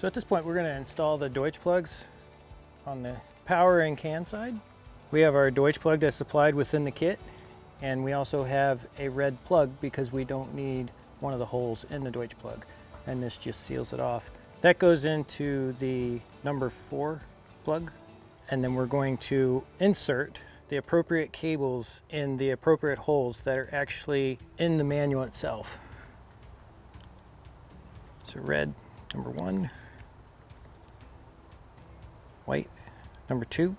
So at this point, we're going to install the Deutsche plugs on the power and CAN side. We have our Deutsche plug that's supplied within the kit, and we also have a red plug because we don't need one of the holes in the Deutsche plug, and this just seals it off. That goes into the number 4 plug, and then we're going to insert the appropriate cables in the appropriate holes that are actually in the manual itself. So red, number 1. White, number 2.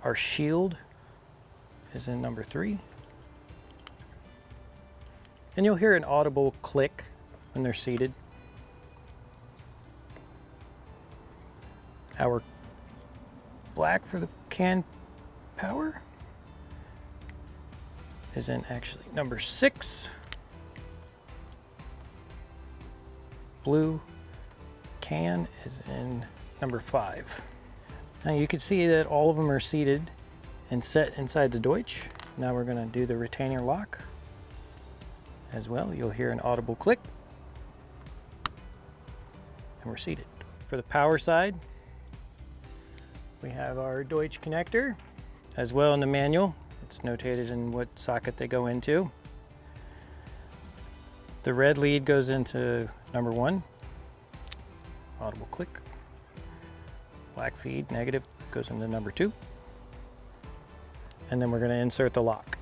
Our shield is in number 3. And you'll hear an audible click when they're seated. Our black for the CAN power is in actually number 6. Blue CAN is in number 5. Now you can see that all of them are seated and set inside the Deutsche. Now we're going to do the retainer lock as well. You'll hear an audible click, and we're seated. For the power side, we have our Deutsche connector as well in the manual. It's notated in what socket they go into. The red lead goes into number 1. Audible click. Black feed, negative, goes into number 2. And then we're going to insert the lock.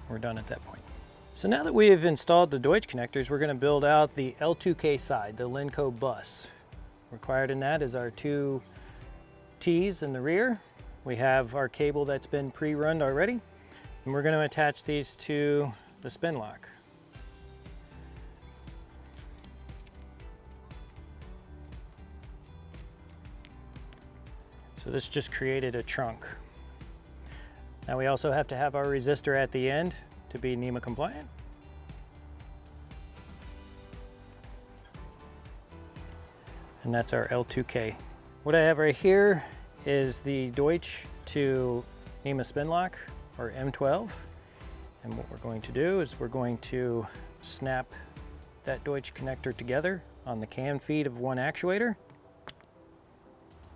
We're done at that point. So now that we have installed the Deutsche connectors, we're going to build out the L2K side, the Lenco bus. Required in that is our 2 T's in the rear. We have our cable that's been pre-run already, and we're going to attach these to the spin lock. So this just created a trunk. Now we also have to have our resistor at the end to be NMEA compliant. And that's our L2K. What I have right here is the Deutsche to NMEA spin lock, or M12. And what we're going to do is we're going to snap that Deutsche connector together on the CAN feed of one actuator.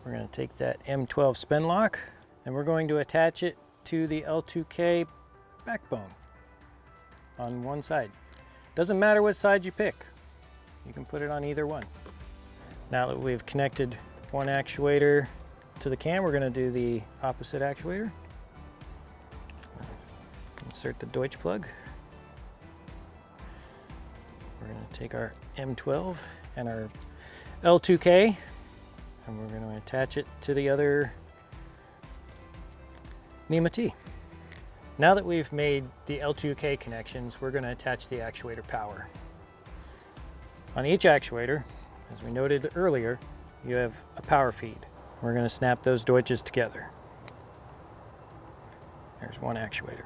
We're going to take that M12 spin lock and we're going to attach it to the L2K backbone on one side. Doesn't matter what side you pick. You can put it on either one. Now that we've connected one actuator to the CAN, we're going to do the opposite actuator. Insert the Deutsche plug. We're going to take our M12 and our L2K and we're going to attach it to the other NMEA T. Now that we've made the L2K connections, we're going to attach the actuator power. On each actuator, as we noted earlier, you have a power feed. We're going to snap those Deutsches together. There's one actuator.